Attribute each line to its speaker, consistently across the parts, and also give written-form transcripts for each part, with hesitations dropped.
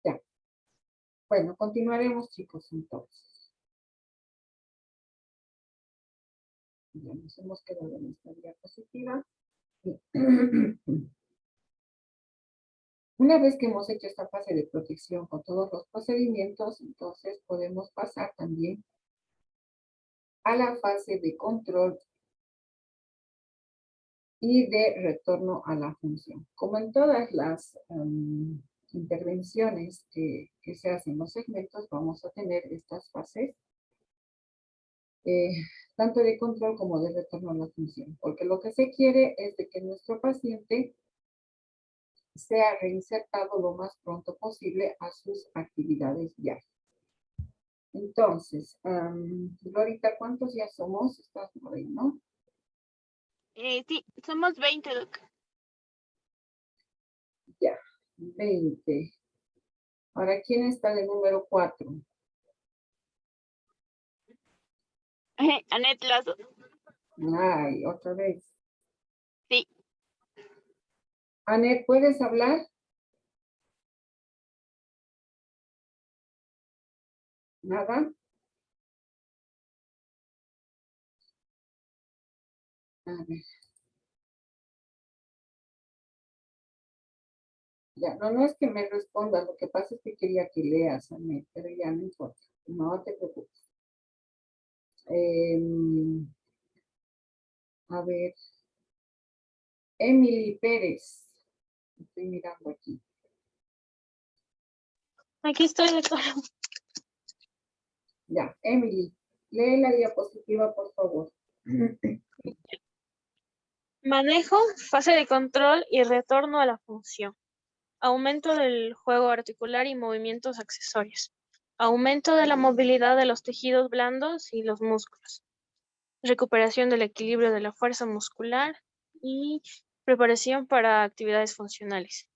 Speaker 1: Ya. Bueno, continuaremos, chicos, entonces. Ya nos hemos quedado en esta diapositiva. Una vez que hemos hecho esta fase de protección con todos los procedimientos, entonces podemos pasar también a la fase de control y de retorno a la función. Como en todas las intervenciones que se hacen en los segmentos, vamos a tener estas fases, tanto de control como de retorno a la función, porque lo que se quiere es de que nuestro paciente sea reinsertado lo más pronto posible a sus actividades diarias. Entonces, Glorita, ¿cuántos ya somos? Estás por ahí, ¿no?
Speaker 2: Sí, somos 20, Doc.
Speaker 1: Ya, 20. Ahora, ¿quién está de número 4?
Speaker 2: Anet Lazo.
Speaker 1: Ay, otra vez.
Speaker 2: Sí.
Speaker 1: Anet, ¿puedes hablar? ¿Nada? A ver. Ya, no es que me responda, lo que pasa es que quería que leas, Anet, pero ya no importa, no te preocupes. A ver, Emily Pérez, estoy mirando aquí.
Speaker 2: Aquí estoy, doctor.
Speaker 1: Ya, Emily, lee la diapositiva, por favor.
Speaker 2: Manejo, fase de control y retorno a la función. Aumento del juego articular y movimientos accesorios. Aumento de la movilidad de los tejidos blandos y los músculos. Recuperación del equilibrio de la fuerza muscular y preparación para actividades funcionales.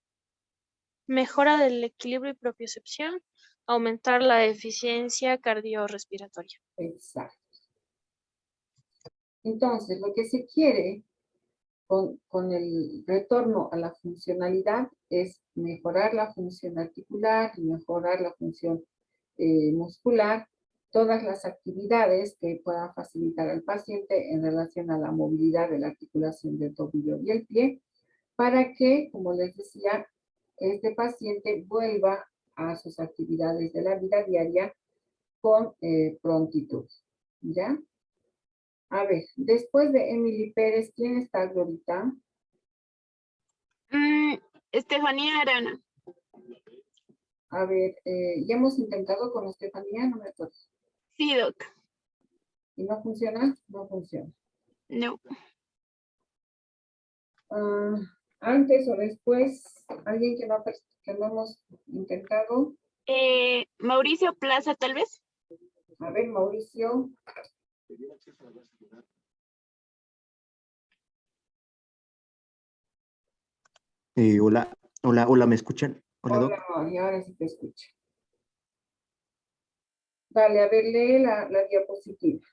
Speaker 2: Mejora del equilibrio y propiocepción. Aumentar la eficiencia cardiorrespiratoria.
Speaker 1: Exacto. Entonces, lo que se quiere con el retorno a la funcionalidad es mejorar la función articular, mejorar la función muscular, todas las actividades que puedan facilitar al paciente en relación a la movilidad de la articulación del tobillo y el pie, para que, como les decía, este paciente vuelva a sus actividades de la vida diaria con prontitud, ¿ya? A ver, después de Emily Pérez, ¿quién está, Glorita?
Speaker 2: Estefanía Arana.
Speaker 1: A ver, ya hemos intentado con Estefanía, no me acuerdo.
Speaker 2: Sí, Doc.
Speaker 1: ¿Y no funciona? No funciona.
Speaker 2: No.
Speaker 1: Antes o después, alguien que no hemos intentado.
Speaker 2: Mauricio Plaza, tal vez.
Speaker 1: A ver, Mauricio.
Speaker 3: Hola, ¿me escuchan? Hola, Doc.
Speaker 1: Hola, y ahora sí te escucho. Dale, a ver, lee la diapositiva.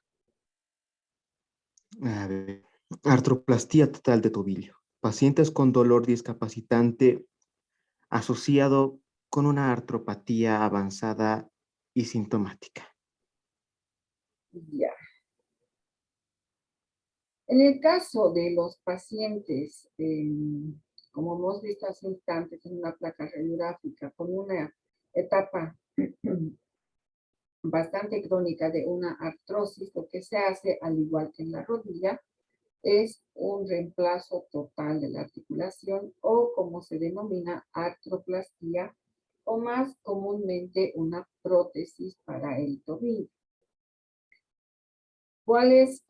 Speaker 3: A ver, artroplastía total de tobillo. Pacientes con dolor discapacitante asociado con una artropatía avanzada y sintomática.
Speaker 1: Ya. En el caso de los pacientes, como hemos visto hace instantes en una placa radiográfica, con una etapa bastante crónica de una artrosis, lo que se hace, al igual que en la rodilla, es un reemplazo total de la articulación o, como se denomina, artroplastía, o más comúnmente una prótesis para el tobillo. ¿Cuáles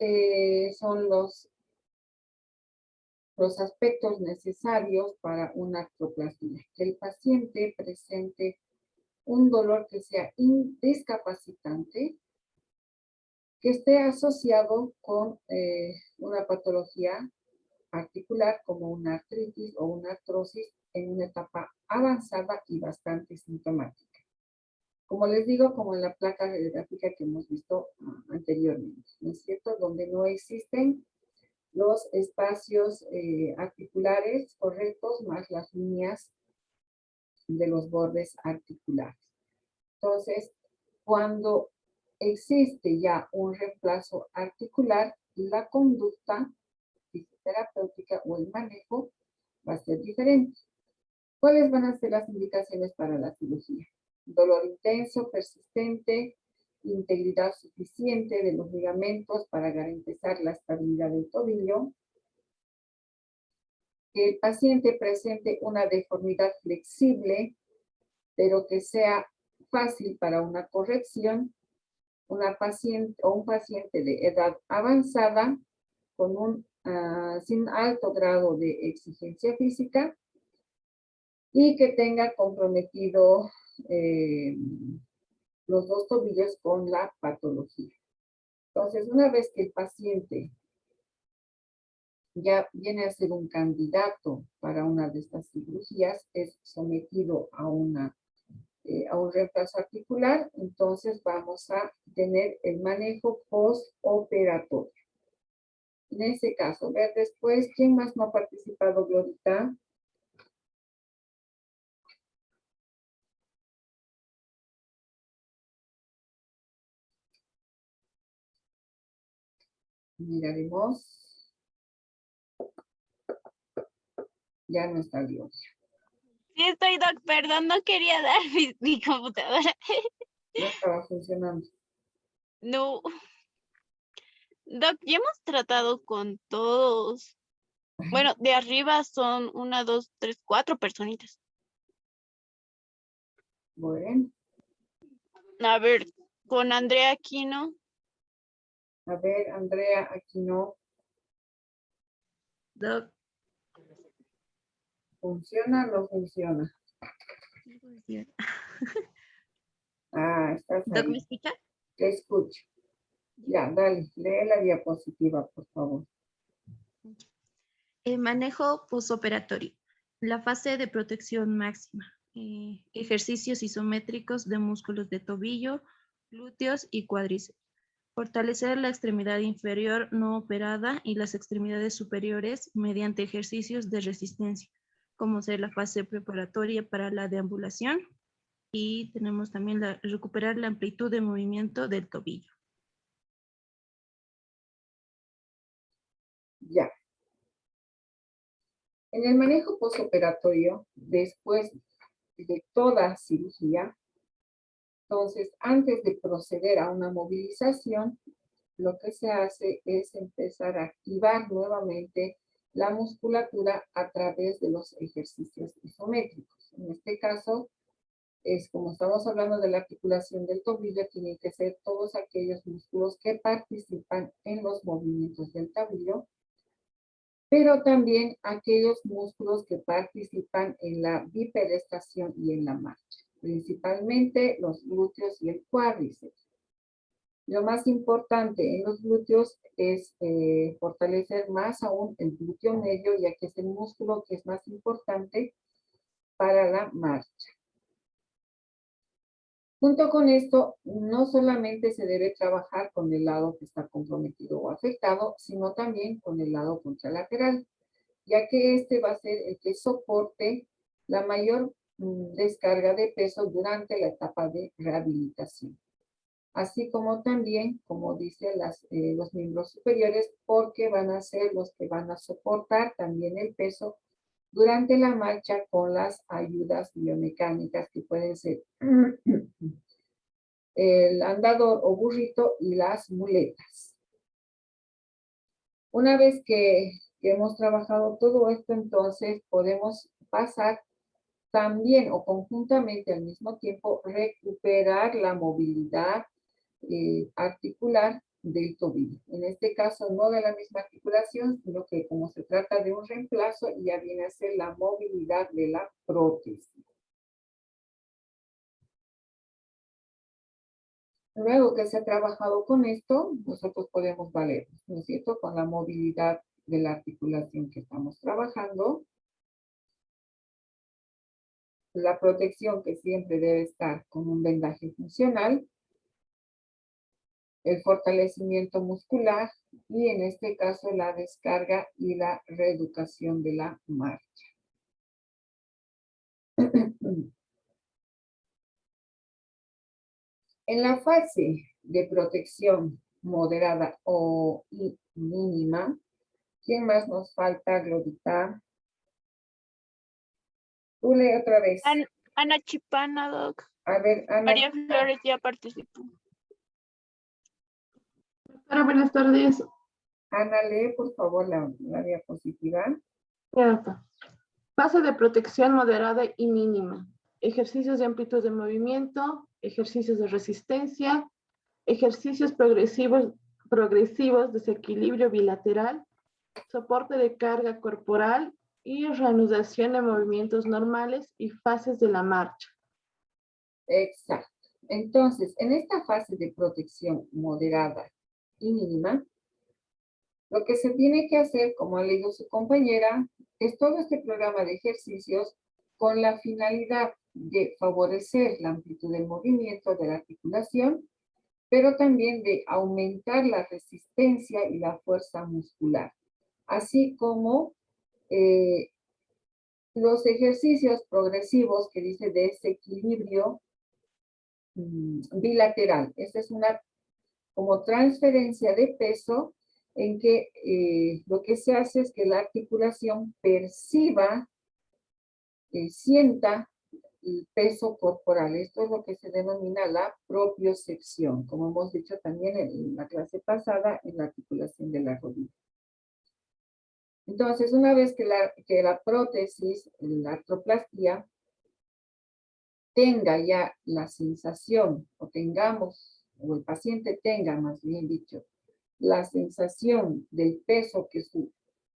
Speaker 1: son los aspectos necesarios para una artroplastía? Que el paciente presente un dolor que sea discapacitante, que esté asociado con una patología articular como una artritis o una artrosis en una etapa avanzada y bastante sintomática. Como les digo, como en la placa gráfica que hemos visto anteriormente, ¿no es cierto? Donde no existen los espacios articulares correctos más las líneas de los bordes articulares. Entonces, cuando existe ya un reemplazo articular, la conducta fisioterapéutica o el manejo va a ser diferente. ¿Cuáles van a ser las indicaciones para la cirugía? Dolor intenso, persistente, integridad suficiente de los ligamentos para garantizar la estabilidad del tobillo, que el paciente presente una deformidad flexible, pero que sea fácil para una corrección, una paciente o un paciente de edad avanzada con sin alto grado de exigencia física y que tenga comprometido los dos tobillos con la patología. Entonces, una vez que el paciente ya viene a ser un candidato para una de estas cirugías, es sometido a un reemplazo articular, entonces vamos a tener el manejo postoperatorio. En ese caso, ver después, ¿quién más no ha participado, Glorita? Miraremos. Ya no está Gloria.
Speaker 4: Sí estoy, Doc, perdón, no quería dar mi computadora.
Speaker 1: No estaba funcionando.
Speaker 4: No. Doc, ya hemos tratado con todos. Bueno, de arriba son 1, 2, 3, 4 personitas.
Speaker 1: Bueno,
Speaker 4: A ver, con Andrea Aquino.
Speaker 1: a ver, Andrea, aquí no
Speaker 5: Doc,
Speaker 1: funciona, no funciona. Ah, estás
Speaker 5: Doc, ¿me
Speaker 1: ahí.
Speaker 5: escucha?
Speaker 1: Te escucho. Ya, dale, lee la diapositiva, por favor.
Speaker 5: Manejo postoperatorio. La fase de protección máxima. Ejercicios isométricos de músculos de tobillo, glúteos y cuádriceps. Fortalecer la extremidad inferior no operada y las extremidades superiores mediante ejercicios de resistencia, como ser la fase preparatoria para la deambulación. Y tenemos también recuperar la amplitud de movimiento del tobillo.
Speaker 1: Ya. En el manejo postoperatorio, después de toda cirugía, entonces, antes de proceder a una movilización, lo que se hace es empezar a activar nuevamente la musculatura a través de los ejercicios isométricos. En este caso, es como estamos hablando de la articulación del tobillo, tienen que ser todos aquellos músculos que participan en los movimientos del tobillo, pero también aquellos músculos que participan en la bipedestación y en la marcha, principalmente los glúteos y el cuádriceps. Lo más importante en los glúteos es fortalecer más aún el glúteo medio, ya que es el músculo que es más importante para la marcha. Junto con esto, no solamente se debe trabajar con el lado que está comprometido o afectado, sino también con el lado contralateral, ya que este va a ser el que soporte la mayor descarga de peso durante la etapa de rehabilitación. Así como también, como dicen los miembros superiores, porque van a ser los que van a soportar también el peso durante la marcha con las ayudas biomecánicas que pueden ser el andador o burrito y las muletas. Una vez que hemos trabajado todo esto, entonces podemos pasar también o conjuntamente al mismo tiempo recuperar la movilidad articular del tobillo. En este caso no de la misma articulación, sino que como se trata de un reemplazo, ya viene a ser la movilidad de la prótesis. Luego que se ha trabajado con esto, nosotros podemos valernos, ¿no es cierto? Con la movilidad de la articulación que estamos trabajando. la protección que siempre debe estar con un vendaje funcional, el fortalecimiento muscular y en este caso la descarga y la reeducación de la marcha. En la fase de protección moderada o mínima, ¿quién más nos falta, Glorita? Tú lee otra vez.
Speaker 4: Ana Chipana, Doc.
Speaker 1: A ver, Ana.
Speaker 4: María Flores ya participó.
Speaker 6: Hola, buenas tardes.
Speaker 1: Ana, lee por favor la diapositiva.
Speaker 6: Ya está. Fase de protección moderada y mínima. Ejercicios de amplitud de movimiento, ejercicios de resistencia, ejercicios progresivos, desequilibrio bilateral, soporte de carga corporal y reanudación de movimientos normales y fases de la marcha.
Speaker 1: Exacto. Entonces, en esta fase de protección moderada y mínima, lo que se tiene que hacer, como ha leído su compañera, es todo este programa de ejercicios con la finalidad de favorecer la amplitud del movimiento de la articulación, pero también de aumentar la resistencia y la fuerza muscular, así como los ejercicios progresivos que dice de desequilibrio bilateral. Esta es una como transferencia de peso en que lo que se hace es que la articulación perciba, sienta el peso corporal. Esto es lo que se denomina la propiocepción, como hemos dicho también en la clase pasada en la articulación de la rodilla. Entonces, una vez que la prótesis, la artroplastia, tenga ya la sensación, o el paciente tenga, más bien dicho, la sensación del peso que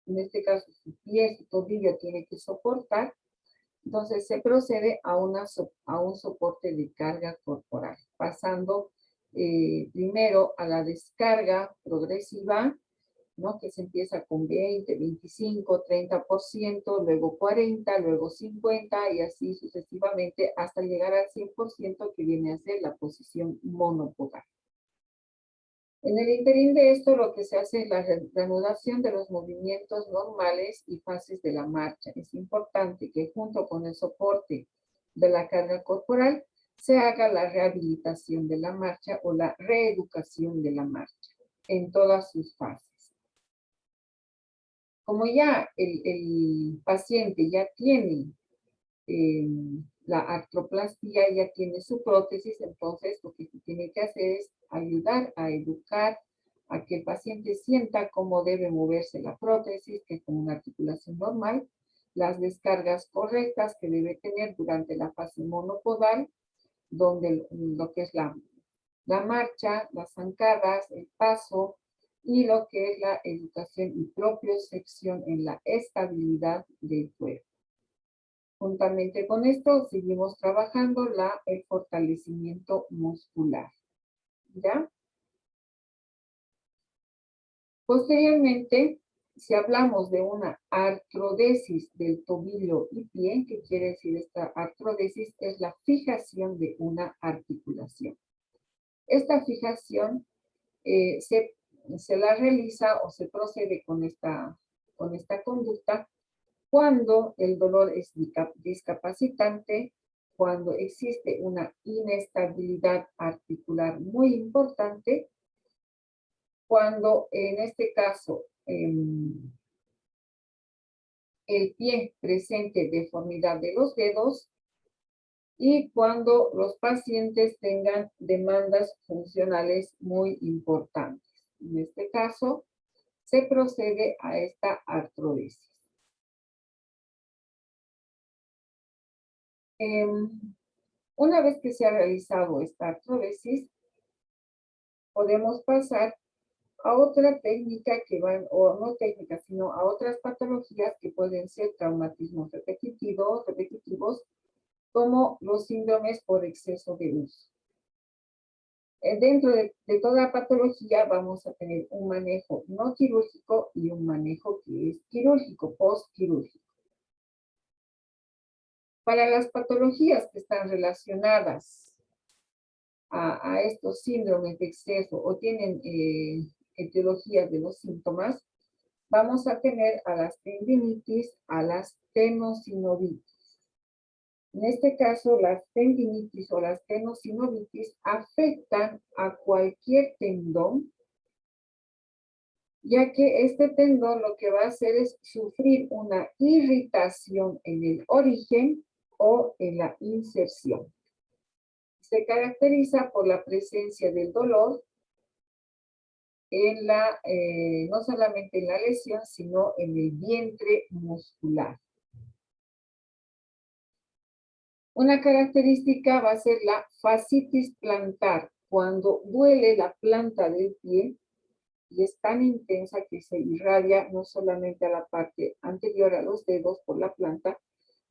Speaker 1: en este caso su pie, su tobillo tiene que soportar, entonces se procede a un soporte de carga corporal, pasando primero a la descarga progresiva, ¿no? Que se empieza con 20, 25, 30%, luego 40, luego 50 y así sucesivamente hasta llegar al 100% que viene a ser la posición monopodal. En el interín de esto lo que se hace es la reanudación de los movimientos normales y fases de la marcha. Es importante que junto con el soporte de la carga corporal se haga la rehabilitación de la marcha o la reeducación de la marcha en todas sus fases. Como ya el paciente ya tiene la artroplastia, ya tiene su prótesis, entonces lo que se tiene que hacer es ayudar a educar a que el paciente sienta cómo debe moverse la prótesis, que es como una articulación normal, las descargas correctas que debe tener durante la fase monopodal, donde lo que es la marcha, las zancadas, el paso, y lo que es la educación y propiocepción en la estabilidad del cuerpo. Juntamente con esto, seguimos trabajando el fortalecimiento muscular. ¿Ya? Posteriormente, si hablamos de una artrodesis del tobillo y pie, ¿qué quiere decir esta artrodesis? Es la fijación de una articulación. Esta fijación se la realiza o se procede con esta conducta cuando el dolor es discapacitante, cuando existe una inestabilidad articular muy importante, cuando en este caso el pie presente deformidad de los dedos y cuando los pacientes tengan demandas funcionales muy importantes. En este caso, se procede a esta artrodesis. Una vez que se ha realizado esta artrodesis, podemos pasar a otra técnica o no técnica, sino a otras patologías que pueden ser traumatismos repetitivos, como los síndromes por exceso de uso. Dentro de toda patología vamos a tener un manejo no quirúrgico y un manejo que es quirúrgico, postquirúrgico. Para las patologías que están relacionadas a estos síndromes de exceso o tienen etiologías de los síntomas, vamos a tener a las tendinitis, a las tenosinovitis. En este caso, las tendinitis o las tenosinovitis afectan a cualquier tendón, ya que este tendón lo que va a hacer es sufrir una irritación en el origen o en la inserción. Se caracteriza por la presencia del dolor en no solamente en la lesión, sino en el vientre muscular. Una característica va a ser la fascitis plantar, cuando duele la planta del pie y es tan intensa que se irradia no solamente a la parte anterior a los dedos por la planta,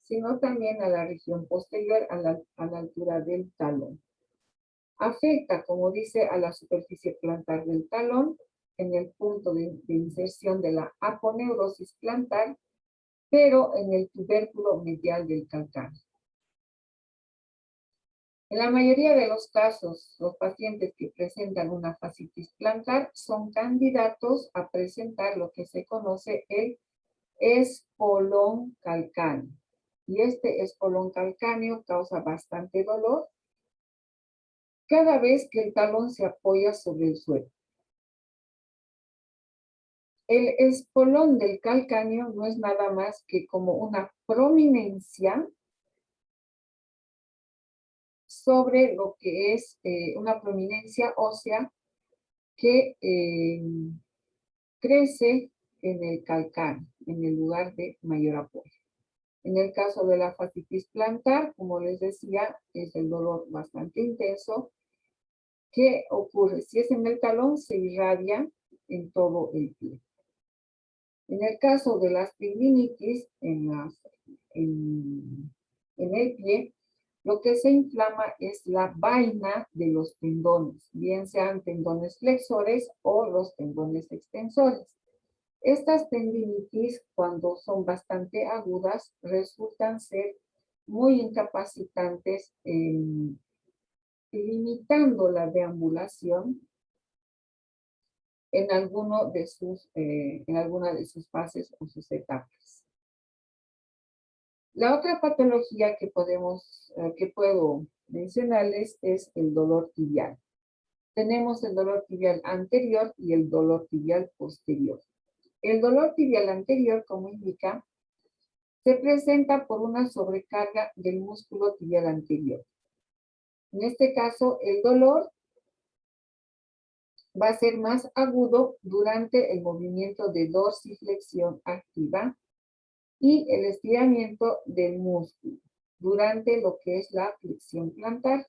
Speaker 1: sino también a la región posterior, a la altura del talón. Afecta, como dice, a la superficie plantar del talón, en el punto de inserción de la aponeurosis plantar, pero en el tubérculo medial del calcáneo. En la mayoría de los casos, los pacientes que presentan una fascitis plantar son candidatos a presentar lo que se conoce el espolón calcáneo. Y este espolón calcáneo causa bastante dolor cada vez que el talón se apoya sobre el suelo. El espolón del calcáneo no es nada más que como una prominencia sobre lo que es una prominencia ósea que crece en el calcáneo, en el lugar de mayor apoyo. En el caso de la fascitis plantar, como les decía, es el dolor bastante intenso. ¿Qué ocurre? Si es en el talón, se irradia en todo el pie. En el caso de las tendinitis en el pie, lo que se inflama es la vaina de los tendones, bien sean tendones flexores o los tendones extensores. Estas tendinitis, cuando son bastante agudas, resultan ser muy incapacitantes, limitando la deambulación en alguna de sus fases o sus etapas. La otra patología que puedo mencionarles es el dolor tibial. Tenemos el dolor tibial anterior y el dolor tibial posterior. El dolor tibial anterior, como indica, se presenta por una sobrecarga del músculo tibial anterior. En este caso, el dolor va a ser más agudo durante el movimiento de dorsiflexión activa y el estiramiento del músculo durante lo que es la flexión plantar.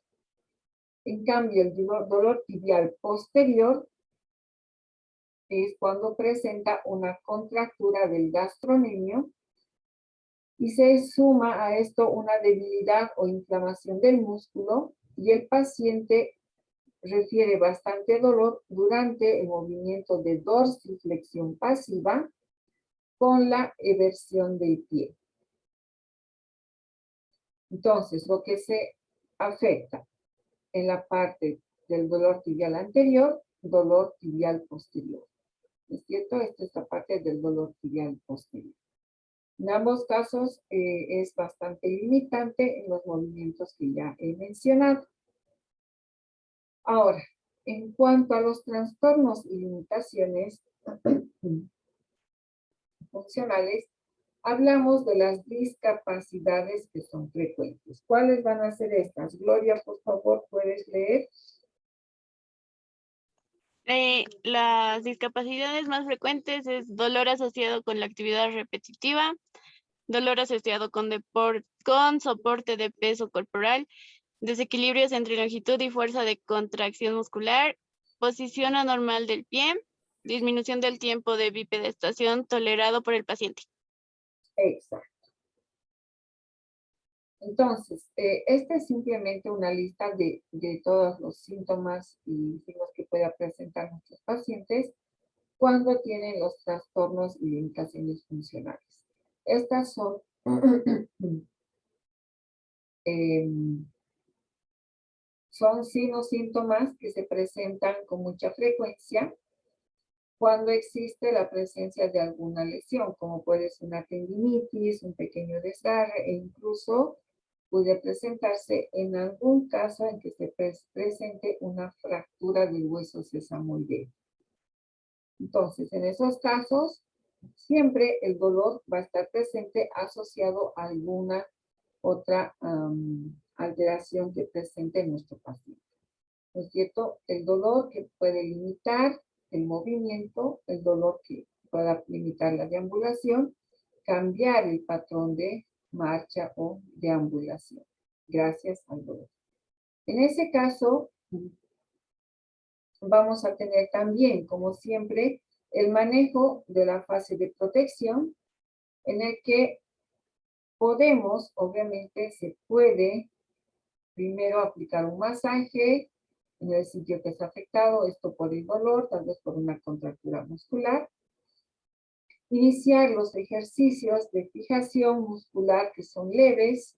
Speaker 1: En cambio, el dolor tibial posterior es cuando presenta una contractura del gastrocnemio y se suma a esto una debilidad o inflamación del músculo y el paciente refiere bastante dolor durante el movimiento de dorsiflexión pasiva con la eversión del pie. Entonces, lo que se afecta en la parte del dolor tibial anterior, dolor tibial posterior. ¿Es cierto? Esta es la parte del dolor tibial posterior. En ambos casos es bastante limitante en los movimientos que ya he mencionado. Ahora, en cuanto a los trastornos y limitaciones funcionales, hablamos de las discapacidades que son frecuentes. ¿Cuáles van a ser estas? Gloria, por favor, ¿puedes leer?
Speaker 4: Las discapacidades más frecuentes es dolor asociado con la actividad repetitiva, dolor asociado con soporte de peso corporal, desequilibrios entre longitud y fuerza de contracción muscular, posición anormal del pie, disminución del tiempo de bipedestación tolerado por el paciente.
Speaker 1: Exacto. Entonces, esta es simplemente una lista de todos los síntomas y signos que puedan presentar nuestros pacientes cuando tienen los trastornos y limitaciones funcionales. Estas son son signos, síntomas que se presentan con mucha frecuencia cuando existe la presencia de alguna lesión, como puede ser una tendinitis, un pequeño desgarre, e incluso puede presentarse en algún caso en que se presente una fractura del hueso sesamoideo. Entonces, en esos casos, siempre el dolor va a estar presente asociado a alguna otra alteración que presente nuestro paciente. ¿No es cierto? El dolor que puede limitar el movimiento, el dolor que pueda limitar la deambulación, cambiar el patrón de marcha o deambulación, gracias al dolor. En ese caso, vamos a tener también, como siempre, el manejo de la fase de protección, en el que podemos, obviamente, se puede primero aplicar un masaje en el sitio que está afectado, esto por el dolor, tal vez por una contractura muscular. Iniciar los ejercicios de fijación muscular que son leves.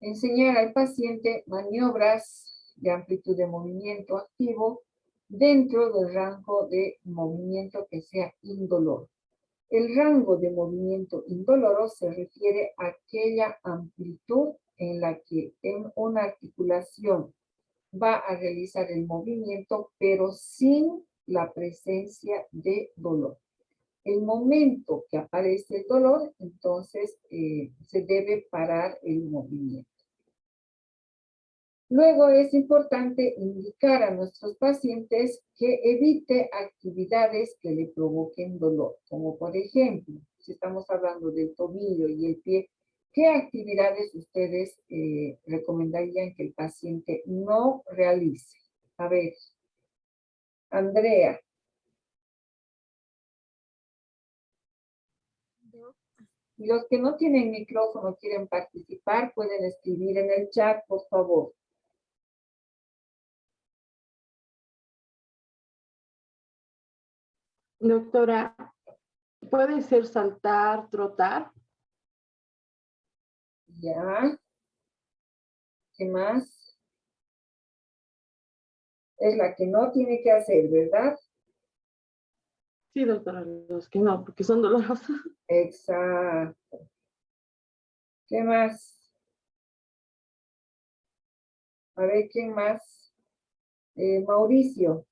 Speaker 1: Enseñar al paciente maniobras de amplitud de movimiento activo dentro del rango de movimiento que sea indoloro. El rango de movimiento indoloro se refiere a aquella amplitud en la que en una articulación va a realizar el movimiento, pero sin la presencia de dolor. El momento que aparece el dolor, entonces se debe parar el movimiento. Luego es importante indicar a nuestros pacientes que evite actividades que le provoquen dolor, como por ejemplo, si estamos hablando del tobillo y el pie, ¿qué actividades ustedes recomendarían que el paciente no realice? A ver, Andrea. Y los que no tienen micrófono quieren participar, pueden escribir en el chat, por favor.
Speaker 6: Doctora, ¿puede ser saltar, trotar?
Speaker 1: Ya. ¿Qué más? Es la que no tiene que hacer, ¿verdad?
Speaker 6: Sí, doctora, los que no, porque son dolorosos.
Speaker 1: Exacto. ¿Qué más? A ver, ¿quién más? Mauricio.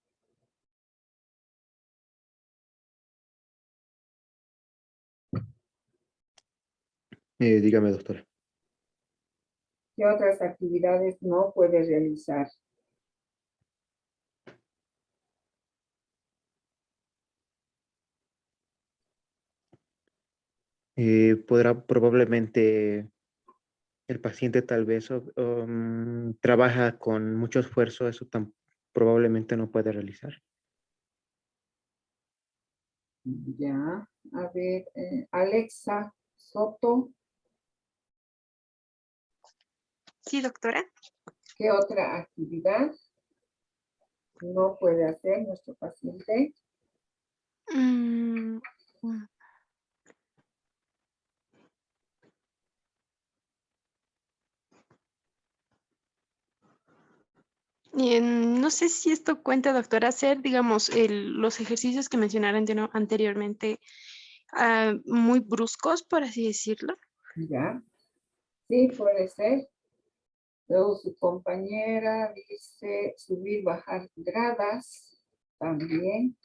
Speaker 3: Dígame, doctora.
Speaker 1: ¿Qué otras actividades no puede realizar?
Speaker 3: Podrá probablemente el paciente tal vez trabaja con mucho esfuerzo, eso probablemente no puede realizar.
Speaker 1: Ya, a ver, Alexa Soto,
Speaker 7: Sí, doctora.
Speaker 1: ¿qué otra actividad no puede hacer nuestro paciente?
Speaker 7: Mm, no sé si esto cuenta, doctora, hacer, digamos, los ejercicios que mencionaron anteriormente, muy bruscos, por así decirlo.
Speaker 1: Ya, sí, puede ser. Luego su compañera dice subir, bajar gradas, también.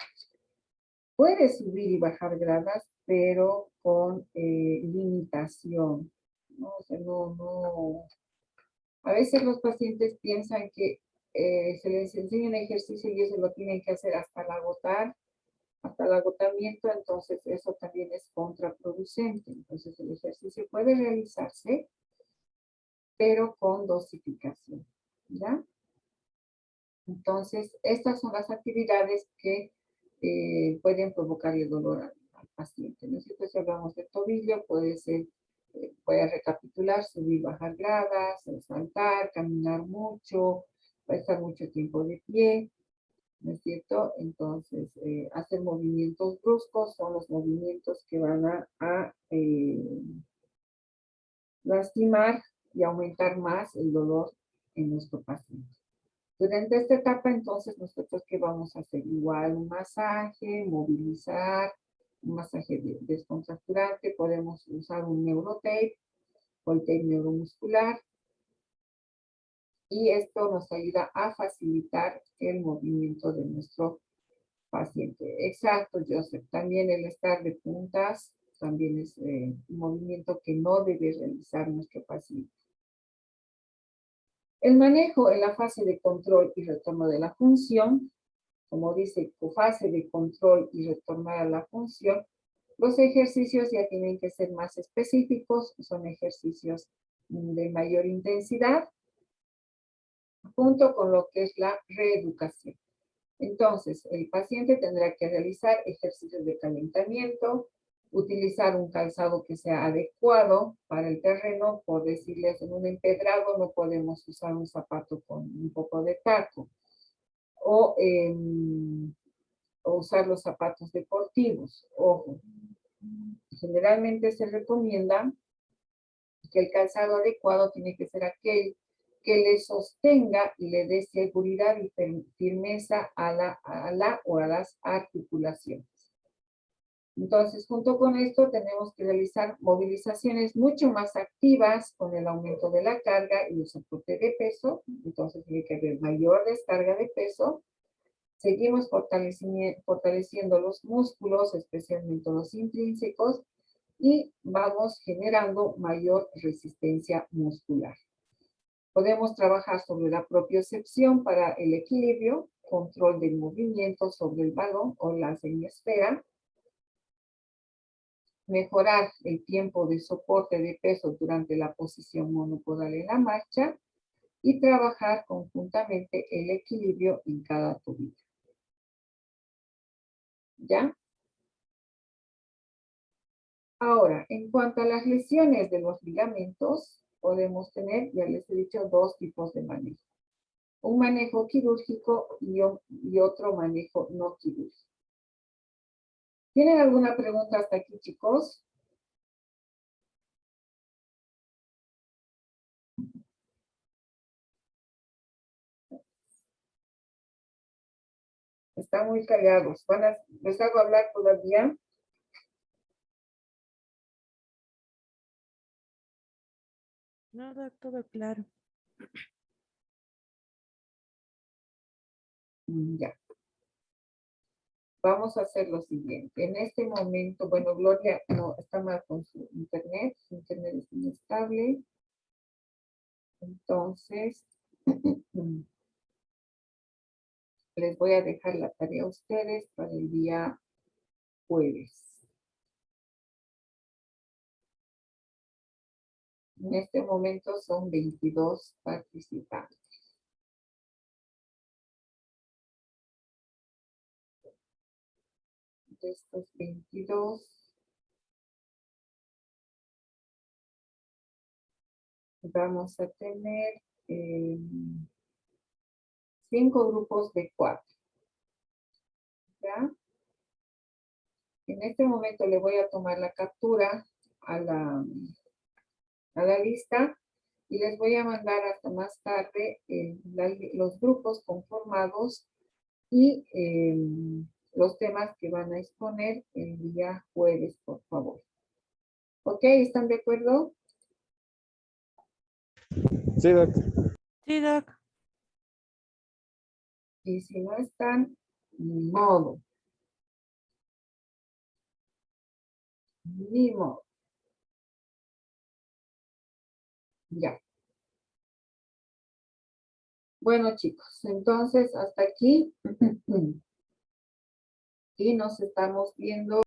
Speaker 1: Puede subir y bajar gradas, pero con limitación, ¿no? O sea, no. A veces los pacientes piensan que se les enseña un ejercicio y eso lo tienen que hacer hasta el agotamiento, entonces eso también es contraproducente. Entonces el ejercicio puede realizarse, pero con dosificación, ¿ya? Entonces, estas son las actividades que pueden provocarle dolor al paciente. Nosotros si hablamos de tobillo, puede ser, puede recapitular, subir, bajar gradas, saltar, caminar mucho, estar mucho tiempo de pie, ¿no es cierto? Entonces, hacer movimientos bruscos son los movimientos que van a lastimar y aumentar más el dolor en nuestro paciente. Durante esta etapa, entonces, nosotros, ¿qué vamos a hacer? Igual un masaje, movilizar, un masaje descontracturante, podemos usar un neurotape o el tape neuromuscular, y esto nos ayuda a facilitar el movimiento de nuestro paciente. Exacto, Joseph. También el estar de puntas también es un movimiento que no debe realizar nuestro paciente. El manejo en la fase de control y retorno de la función, como dice, fase de control y retornar a la función, los ejercicios ya tienen que ser más específicos, son ejercicios de mayor intensidad, junto con lo que es la reeducación. Entonces, el paciente tendrá que realizar ejercicios de calentamiento, utilizar un calzado que sea adecuado para el terreno. Por decirles, en un empedrado no podemos usar un zapato con un poco de taco. O usar los zapatos deportivos. Ojo, generalmente se recomienda que el calzado adecuado tiene que ser aquel que le sostenga y le dé seguridad y firmeza a las articulaciones. Entonces, junto con esto, tenemos que realizar movilizaciones mucho más activas con el aumento de la carga y el soporte de peso. Entonces, tiene que haber mayor descarga de peso. Seguimos fortaleciendo los músculos, especialmente los intrínsecos, y vamos generando mayor resistencia muscular. Podemos trabajar sobre la propiocepción para el equilibrio, control del movimiento sobre el balón o la semiesfera, mejorar el tiempo de soporte de peso durante la posición monopodal en la marcha y trabajar conjuntamente el equilibrio en cada tobillo. ¿Ya? Ahora, en cuanto a las lesiones de los ligamentos, podemos tener, ya les he dicho, dos tipos de manejo. Un manejo quirúrgico y otro manejo no quirúrgico. ¿Tienen alguna pregunta hasta aquí, chicos? Están muy callados. ¿Les hago hablar todavía?
Speaker 5: No, todo claro.
Speaker 1: Ya. Vamos a hacer lo siguiente. En este momento, bueno, Gloria no está mal con su internet es inestable. Entonces, les voy a dejar la tarea a ustedes para el día jueves. En este momento son 22 participantes. De estos 22, vamos a tener 5 grupos de 4. ¿Ya? En este momento le voy a tomar la captura a la lista y les voy a mandar hasta más tarde los grupos conformados y los temas que van a exponer el día jueves, por favor. ¿Ok? ¿Están de acuerdo?
Speaker 8: Sí, Doc.
Speaker 5: Sí, Doc.
Speaker 1: Y si no están, ni modo. Ni modo. Ya. Bueno, chicos, entonces hasta aquí. Y nos estamos viendo